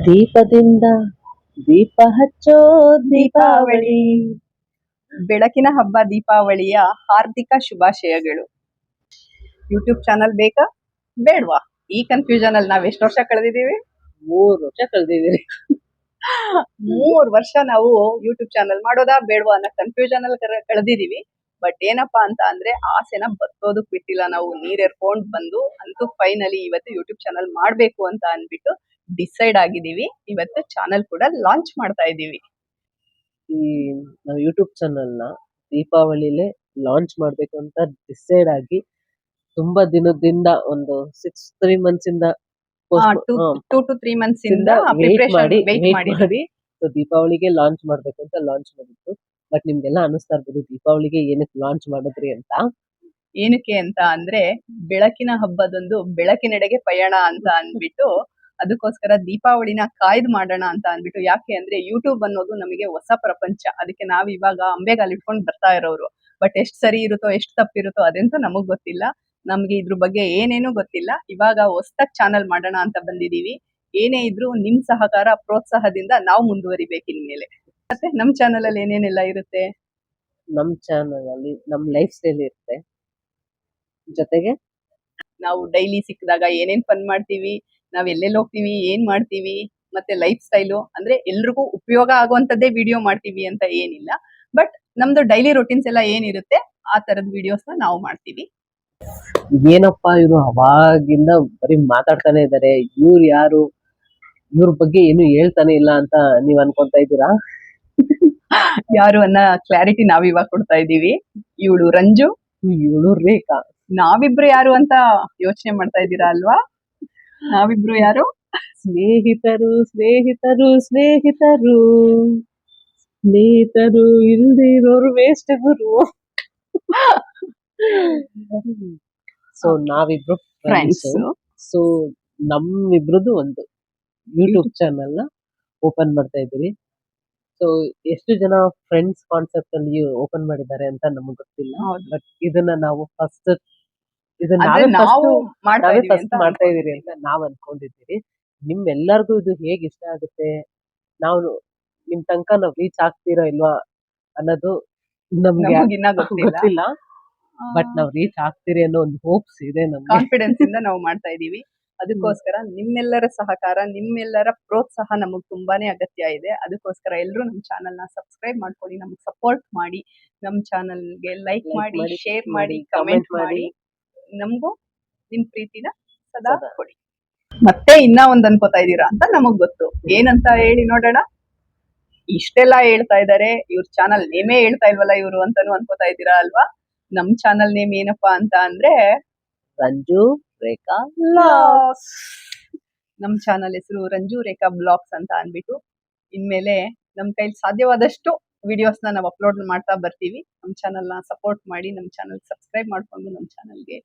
ದೀಪದಿಂದ ದೀಪ ಹಚ್ಚೋ ದೀಪಾವಳಿ. ಬೆಳಕಿನ ಹಬ್ಬ ದೀಪಾವಳಿಯ ಹಾರ್ದಿಕ ಶುಭಾಶಯಗಳು. ಯೂಟ್ಯೂಬ್ ಚಾನಲ್ ಬೇಕಾ ಬೇಡ್ವಾ? ಈ ಕನ್ಫ್ಯೂಷನ್ ಅಲ್ಲಿ ನಾವ್ ಎಷ್ಟು ವರ್ಷ ಕಳೆದಿದ್ದೀವಿ? 3 ವರ್ಷ ಕಳೆದಿದ್ದೀರಿ. 3 ವರ್ಷ ನಾವು ಯೂಟ್ಯೂಬ್ ಚಾನಲ್ ಮಾಡೋದಾ ಬೇಡ್ವಾ ಅನ್ನೋ ಕನ್ಫ್ಯೂಷನ್ ಅಲ್ಲಿ ಕಳೆದಿದ್ದೀವಿ. ಬಟ್ ಏನಪ್ಪಾ ಅಂತ ಅಂದ್ರೆ ಆಸೆನ ಬತ್ತೋದಕ್ ಬಿಟ್ಟಿಲ್ಲ ನಾವು. ನೀರೆರ್ಕೊಂಡ್ ಬಂದು ಅಂತೂ ಫೈನಲಿ ಇವತ್ತು ಯೂಟ್ಯೂಬ್ ಚಾನಲ್ ಮಾಡ್ಬೇಕು ಅಂತ ಅನ್ಬಿಟ್ಟು ಡಿಸೈಡ್ ಆಗಿದೀವಿ. ಇವತ್ತು ಚಾನಲ್ ಕೂಡ ಲಾಂಚ್ ಮಾಡ್ತಾ ಇದೀವಿ. ಈ ನಾವು ಯೂಟ್ಯೂಬ್ ಚಾನಲ್ ನ ದೀಪಾವಳಿಲೇ ಲಾಂಚ್ ಮಾಡ್ಬೇಕು ಅಂತ ಡಿಸೈಡ್ ಆಗಿ ತುಂಬಾ ದಿನದಿಂದ ಒಂದು 6-3 ಮಂತ್ಸ್ ಇಂದ ಟೂ ಟು ತ್ರೀ ಮಂತ್ಸ್ ಇಂದ ವೇಟ್ ಮಾಡಿ ಮಾಡಿ ಸೊ ದೀಪಾವಳಿಗೆ ಲಾಂಚ್ ಮಾಡ್ಬೇಕು ಅಂತ ಲಾಂಚ್ ಮಾಡಿತ್ತು. ಬಟ್ ನಿಮ್ಗೆಲ್ಲ ಅನಿಸ್ತಾ ಇರ್ಬೋದು ದೀಪಾವಳಿಗೆ ಏನಕ್ಕೆ ಲಾಂಚ್ ಮಾಡಿದ್ರಿ ಅಂತ. ಏನಕ್ಕೆ ಅಂತ ಅಂದ್ರೆ ಬೆಳಕಿನ ಹಬ್ಬದೊಂದು ಬೆಳಕಿನೆಡೆಗೆ ಪಯಣ ಅಂತ ಅನ್ಬಿಟ್ಟು ಅದಕ್ಕೋಸ್ಕರ ದೀಪಾವಳಿನ ಕಾಯ್ದು ಮಾಡೋಣ ಅಂತ ಅನ್ಬಿಟ್ಟು. ಯಾಕೆ ಅಂದ್ರೆ ಯೂಟ್ಯೂಬ್ ಅನ್ನೋದು ನಮಗೆ ಹೊಸ ಪ್ರಪಂಚ. ಅದಕ್ಕೆ ನಾವ್ ಇವಾಗ ಅಂಬೆಗಾಲ್ ಇಟ್ಕೊಂಡು ಬರ್ತಾ ಇರೋರು. ಬಟ್ ಎಷ್ಟ್ ಸರಿ ಇರುತ್ತೋ ಎಷ್ಟ್ ತಪ್ಪಿರುತ್ತೋ ಅದಂತೂ ನಮಗ್ ಗೊತ್ತಿಲ್ಲ. ನಮ್ಗೆ ಇದ್ರ ಬಗ್ಗೆ ಏನೇನೂ ಗೊತ್ತಿಲ್ಲ. ಇವಾಗ ಹೊಸದಾಗಿ ಚಾನಲ್ ಮಾಡೋಣ ಅಂತ ಬಂದಿದೀವಿ. ಏನೇ ಇದ್ರು ನಿಮ್ ಸಹಕಾರ ಪ್ರೋತ್ಸಾಹದಿಂದ ನಾವು ಮುಂದುವರಿಬೇಕು ಇನ್ಮೇಲೆ. ಮತ್ತೆ ನಮ್ ಚಾನಲ್ ಅಲ್ಲಿ ಏನೇನೆಲ್ಲ ಇರುತ್ತೆ? ನಮ್ ಚಾನಲ್ ಅಲ್ಲಿ ನಮ್ ಲೈಫ್ ಸ್ಟೈಲ್ ಇರುತ್ತೆ, ಜೊತೆಗೆ ನಾವು ಡೈಲಿ ಸಿಕ್ಕಿದಾಗ ಏನೇನ್ ಫನ್ ಮಾಡ್ತೀವಿ, ನಾವ್ ಎಲ್ಲೆಲ್ಲಿ ಹೋಗ್ತೀವಿ, ಏನ್ ಮಾಡ್ತೀವಿ, ಮತ್ತೆ ಲೈಫ್ ಸ್ಟೈಲು ಅಂದ್ರೆ ಎಲ್ರಿಗೂ ಉಪಯೋಗ ಆಗುವಂತದ್ದೇ ವಿಡಿಯೋ ಮಾಡ್ತೀವಿ ಅಂತ ಏನಿಲ್ಲ. ಬಟ್ ನಮ್ದು ಡೈಲಿ ರೊಟೀನ್ಸ್ ಎಲ್ಲ ಏನಿರುತ್ತೆ ಆ ತರದ ವಿಡಿಯೋಸ್ ನಾವು ಮಾಡ್ತೀವಿ. ಏನಪ್ಪಾ ಇವ್ರು ಅವಾಗಿಂದ ಬರೀ ಮಾತಾಡ್ತಾನೆ ಇದಾರೆ, ಇವ್ರು ಯಾರು, ಇವ್ರ ಬಗ್ಗೆ ಏನು ಹೇಳ್ತಾನೆ ಇಲ್ಲ ಅಂತ ನೀವ್ ಅನ್ಕೊಂತಾ ಇದ್ದೀರಾ? ಯಾರು ಅನ್ನೋ ಕ್ಲಾರಿಟಿ ನಾವ್ ಇವಾಗ ಕೊಡ್ತಾ ಇದೀವಿ. ಇವಳು ರಂಜು, ಇವಳು ರೇಖಾ. ನಾವಿಬ್ರು ಯಾರು ಅಂತ ಯೋಚನೆ ಮಾಡ್ತಾ ಇದ್ದೀರಾ ಅಲ್ವಾ? ನಾವಿಬ್ರು ಯಾರು? ಸ್ನೇಹಿತರು ಸ್ನೇಹಿತರು ಸ್ನೇಹಿತರು ಸ್ನೇಹಿತರು ಇಲ್ದಿರೋರು ವೇಸ್ಟ್ ಗುರು. ಸೊ ನಾವಿಬ್ರು ಫ್ರೆಂಡ್ಸ್. ಸೊ ನಮ್ಮಿಬ್ರದ್ದು ಒಂದು ಯೂಟ್ಯೂಬ್ ಚಾನಲ್ ನ ಓಪನ್ ಮಾಡ್ತಾ ಇದ್ದೀವಿ. ಸೊ ಎಷ್ಟು ಜನ ಫ್ರೆಂಡ್ಸ್ ಕಾನ್ಸೆಪ್ಟ್ ಅಲ್ಲಿ ಓಪನ್ ಮಾಡಿದ್ದಾರೆ ಅಂತ ನಮಗ್ ಗೊತ್ತಿಲ್ಲ. ಬಟ್ ಇದನ್ನ ನಾವು ಫಸ್ಟ್ ಮಾಡ್ತಾ ಇದೀರಿ ಅಂತ ನಾವ್ ಅನ್ಕೊಂಡಿದ್ದೀವಿ. ನಿಮ್ಮೆಲ್ಲರಿಗೂ ಇದು ಹೇಗ್ ಇಷ್ಟ ಆಗುತ್ತೆ, ನಾವು ನಿಮ್ ತನಕ ನಾವ್ ರೀಚ್ ಆಗ್ತೀರಾ ಇಲ್ವಾ ಅನ್ನೋದು ನಮ್ಗೆ ಗೊತ್ತಿಲ್ಲ. ಬಟ್ ನಾವ್ ರೀಚ್ ಆಗ್ತೀರಿ ಅನ್ನೋ ಒಂದು ಹೋಪ್ಸ್ ಇದೆ ನಮ್ಗೆ. ಕಾನ್ಫಿಡೆನ್ಸ್ ಇಂದ ನಾವು ಮಾಡ್ತಾ ಇದೀವಿ. ಅದಕ್ಕೋಸ್ಕರ ನಿಮ್ಮೆಲ್ಲರ ಸಹಕಾರ, ನಿಮ್ಮೆಲ್ಲರ ಪ್ರೋತ್ಸಾಹ ನಮಗ್ ತುಂಬಾನೇ ಅಗತ್ಯ ಇದೆ. ಅದಕ್ಕೋಸ್ಕರ ಎಲ್ಲರೂ ನಮ್ ಚಾನಲ್ ನ ಸಬ್ಸ್ಕ್ರೈಬ್ ಮಾಡ್ಕೊಳ್ಳಿ, ನಮ್ಗೆ ಸಪೋರ್ಟ್ ಮಾಡಿ, ನಮ್ ಚಾನಲ್ಗೆ ಲೈಕ್ ಮಾಡಿ, ಶೇರ್ ಮಾಡಿ, ಕಮೆಂಟ್ ಮಾಡಿ, ನಮಗೂ ನಿಮ್ ಪ್ರೀತಿನ ಸದಾ ಕೊಡಿ. ಮತ್ತೆ ಇನ್ನ ಒಂದ್ ಅನ್ಕೋತಾ ಇದೀರಾ ಅಂತ ನಮಗ್ ಗೊತ್ತು. ಏನಂತ ಹೇಳಿ ನೋಡೋಣ. ಇಷ್ಟೆಲ್ಲಾ ಹೇಳ್ತಾ ಇದಾರೆ, ಇವ್ರ ಚಾನಲ್ ನೇಮೇ ಹೇಳ್ತಾ ಇಲ್ವಲ್ಲ ಇವ್ರು ಅಂತಾನು ಅನ್ಕೋತಾ ಇದ್ದೀರಾ ಅಲ್ವಾ? ನಮ್ ಚಾನಲ್ ನೇಮ್ ಏನಪ್ಪಾ ಅಂತ ಅಂದ್ರೆ ರಂಜು ರೇಖಾ ಬ್ಲಾಗ್ಸ್. ನಮ್ ಚಾನಲ್ ಹೆಸರು ರಂಜು ರೇಖಾ ಬ್ಲಾಗ್ಸ್ ಅಂತ ಅನ್ಬಿಟ್ಟು ಇನ್ಮೇಲೆ ನಮ್ ಕೈಲಿ ಸಾಧ್ಯವಾದಷ್ಟು ವಿಡಿಯೋಸ್ ನಾವು ಅಪ್ಲೋಡ್ ಮಾಡ್ತಾ ಬರ್ತೀವಿ. ನಮ್ ಚಾನಲ್ ನ ಸಪೋರ್ಟ್ ಮಾಡಿ, ನಮ್ ಚಾನಲ್ ಸಬ್ಸ್ಕ್ರೈಬ್ ಮಾಡ್ಕೊಂಡು ನಮ್ ಚಾನಲ್ಗೆ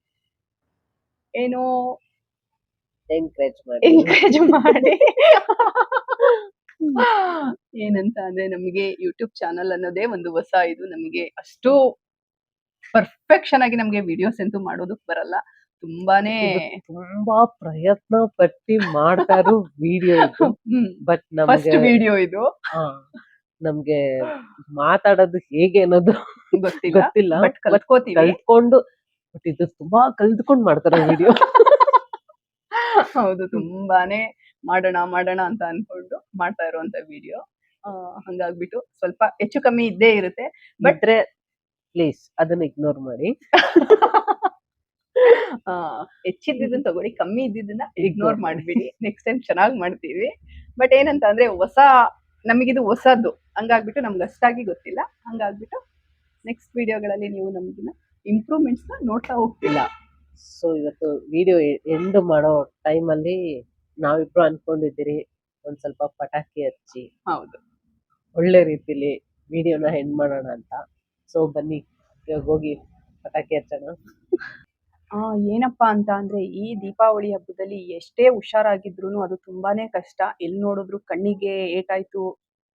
ಏನೋ ಎಂಕರೇಜ್ ಮಾಡಿ. ಏನಂತ ಅಂದ್ರೆ ನಮಗೆ ಯೂಟ್ಯೂಬ್ ಚಾನಲ್ ಅನ್ನೋದೇ ಒಂದು ಹೊಸ ಇದು. ನಮಗೆ ಅಷ್ಟು ಪರ್ಫೆಕ್ಷನ್ ಆಗಿ ನಮ್ಗೆ ವಿಡಿಯೋಸ್ ಅಂತೂ ಮಾಡೋದಕ್ ಬರಲ್ಲ. ತುಂಬಾ ಪ್ರಯತ್ನ ಪಟ್ಟಿ ಮಾಡ್ತಾ ಇರೋ ವಿಡಿಯೋ ಇದು. ಬಟ್ ಫಸ್ಟ್ ವಿಡಿಯೋ ಇದು. ನಮ್ಗೆ ಮಾತಾಡೋದು ಹೇಗೆ ಅನ್ನೋದು ಗೊತ್ತಿಲ್ಲ. ಬಟ್ ಕಲ್ತ್ಕೊಂಡು ಬಟ್ ಇದು ತುಂಬಾ ಕಲ್ತ್ಕೊಂಡ್ ಮಾಡ್ತಾರೆ ವಿಡಿಯೋ. ಹೌದು, ತುಂಬಾನೇ ಮಾಡೋಣ ಅಂತ ಅನ್ಕೊಂಡು ಮಾಡ್ತಾ ಇರುವಂತ ವಿಡಿಯೋ. ಹಂಗಾಗ್ಬಿಟ್ಟು ಸ್ವಲ್ಪ ಹೆಚ್ಚು ಕಮ್ಮಿ ಇದ್ದೇ ಇರುತ್ತೆ. ಬಟ್ ಪ್ಲೀಸ್ ಅದನ್ನ ಇಗ್ನೋರ್ ಮಾಡಿ. ಹೆಚ್ಚಿದ್ದನ್ನ ತಗೊಳ್ಳಿ, ಕಮ್ಮಿ ಇದ್ದಿದ್ದನ್ನ ಇಗ್ನೋರ್ ಮಾಡ್ಬಿಡಿ. ನೆಕ್ಸ್ಟ್ ಟೈಮ್ ಚೆನ್ನಾಗಿ ಮಾಡ್ತೀವಿ. ಬಟ್ ಏನಂತ ಅಂದ್ರೆ ನಮಗಿದು ಹೊಸದ್ದು, ಹಂಗಾಗ್ಬಿಟ್ಟು ನಮ್ಗೆ ಅಷ್ಟಾಗಿ ಗೊತ್ತಿಲ್ಲ. ಹಂಗಾಗ್ಬಿಟ್ಟು ನೆಕ್ಸ್ಟ್ ವಿಡಿಯೋಗಳಲ್ಲಿ ನೀವು ನಮ್ದನ್ನ ಇಂಪ್ರೂವ್ಮೆಂಟ್ಸ್ ನ ನೋಡ್ತಾ ಹೋಗ್ತಿಲ್ಲ. ಸೊ ಇವತ್ತು ವಿಡಿಯೋ ಎಂಡ್ ಮಾಡೋ ಟೈಮ್ ಅಲ್ಲಿ ನಾವಿಬ್ರು ಅನ್ಕೊಂಡಿದ್ದೀರಿ ಒಂದ್ ಸ್ವಲ್ಪ ಪಟಾಕಿ ಹಚ್ಚಿ, ಹೌದು, ಒಳ್ಳೆ ರೀತಿಲಿ ವಿಡಿಯೋನ ಎಂಡ್ ಮಾಡೋಣ ಅಂತ. ಸೊ ಬನ್ನಿ ಇವಾಗ ಹೋಗಿ ಪಟಾಕಿ ಹಚ್ಚೋಣ. ಏನಪ್ಪಾ ಅಂತ ಅಂದ್ರೆ ಈ ದೀಪಾವಳಿ ಹಬ್ಬದಲ್ಲಿ ಎಷ್ಟೇ ಹುಷಾರಾಗಿದ್ರು ಅದು ತುಂಬಾನೇ ಕಷ್ಟ. ಎಲ್ಲಿ ನೋಡಿದ್ರು ಕಣ್ಣಿಗೆ ಏಟಾಯ್ತು,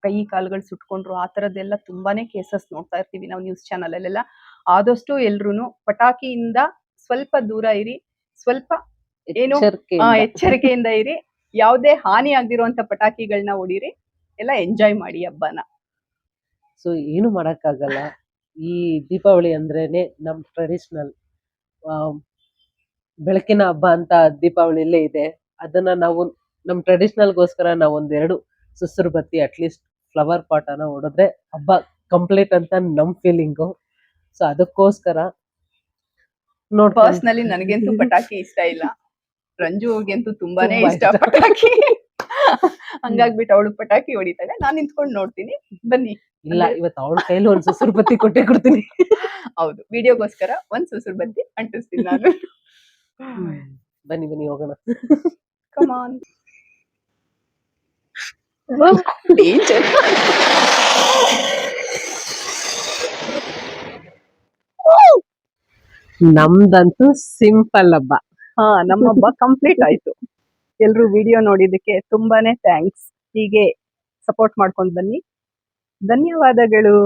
ಕೈ ಕಾಲುಗಳು ಸುಟ್ಕೊಂಡ್ರು, ಆ ತರದ್ದೆಲ್ಲ ತುಂಬಾನೇ ಕೇಸಸ್ ನೋಡ್ತಾ ಇರ್ತೀವಿ ನಾವು ನ್ಯೂಸ್ ಚಾನಲ್ ಅಲ್ಲೆಲ್ಲ. ಆದಷ್ಟು ಎಲ್ರು ಪಟಾಕಿಯಿಂದ ಸ್ವಲ್ಪ ದೂರ ಇರಿ, ಸ್ವಲ್ಪ ಏನು ಎಚ್ಚರಿಕೆಯಿಂದ ಇರಿ. ಯಾವುದೇ ಹಾನಿ ಆಗದಿರುವಂತ ಪಟಾಕಿಗಳನ್ನ ಹೊಡೀರಿ, ಎಲ್ಲ ಎಂಜಾಯ್ ಮಾಡಿ ಹಬ್ಬನ. ಸೊ ಏನು ಮಾಡಕ್ಕಾಗಲ್ಲ. ಈ ದೀಪಾವಳಿ ಅಂದ್ರೇನೆ ನಮ್ ಟ್ರೆಡಿಷನಲ್ ಬೆಳಕಿನ ಹಬ್ಬ ಅಂತ ದೀಪಾವಳಿಲೇ ಇದೆ. ಅದನ್ನ ನಾವು ನಮ್ ಟ್ರೆಡಿಷನಲ್ಗೋಸ್ಕರ ನಾವು ಒಂದೆರಡು ಸುಸುರು ಬತ್ತಿ ಅಟ್ಲೀಸ್ಟ್ ಫ್ಲವರ್ ಪಾಟ್ ಅನ್ನ ಹೊಡೆದ್ರೆ ಹಬ್ಬ ಕಂಪ್ಲೀಟ್ ಅಂತ ನಮ್ ಫೀಲಿಂಗು. ಸೊ ಅದಕ್ಕೋಸ್ಕರ ನೋಡ್ಕೊಂಡು ಪರ್ಸ್ನಲಿ ನನಗಂತೂ ಪಟಾಕಿ ಇಷ್ಟ ಇಲ್ಲ, ರಂಜುಗಂತೂ ತುಂಬಾನೇ ತುಂಬಾ ಇಷ್ಟ ಇಷ್ಟ. ಪಟಾಕಿ. ಹಂಗಾಗ್ಬಿಟ್ಟು ಅವಳು ಪಟಾಕಿ ಹೊಡಿತಾಳೆ, ನಾನ್ ನಿಂತ್ಕೊಂಡು ನೋಡ್ತೀನಿ. ಬನ್ನಿ. ಇಲ್ಲ, ಇವತ್ತು ಅವಳ ಕೈಲಿ ಒಂದ್ ಸುಸುರು ಬತ್ತಿ ಕೊಟ್ಟೆ ಕೊಡ್ತೀನಿ. ಹೌದು, ವಿಡಿಯೋಗೋಸ್ಕರ ಒಂದ್ ಸುಸುರು ಬತ್ತಿ ಅಂಟಿಸ್ತೀನಿ ನಾನು. ಬನ್ನಿ ಬನ್ನಿ ಹೋಗೋಣ. ಕಮಾನ್. ಡೇಂಜರ್. ನಮ್ದಂತೂ ಸಿಂಪಲ್ ಹಬ್ಬ. ಹಾ, ನಮ್ಮ ಹಬ್ಬ ಕಂಪ್ಲೀಟ್ ಆಯ್ತು. ಎಲ್ರು ವಿಡಿಯೋ ನೋಡಿದಕ್ಕೆ ತುಂಬಾನೇ ಥ್ಯಾಂಕ್ಸ್. ಹೀಗೆ ಸಪೋರ್ಟ್ ಮಾಡ್ಕೊಂಡು ಬನ್ನಿ. ಧನ್ಯವಾದಗಳು.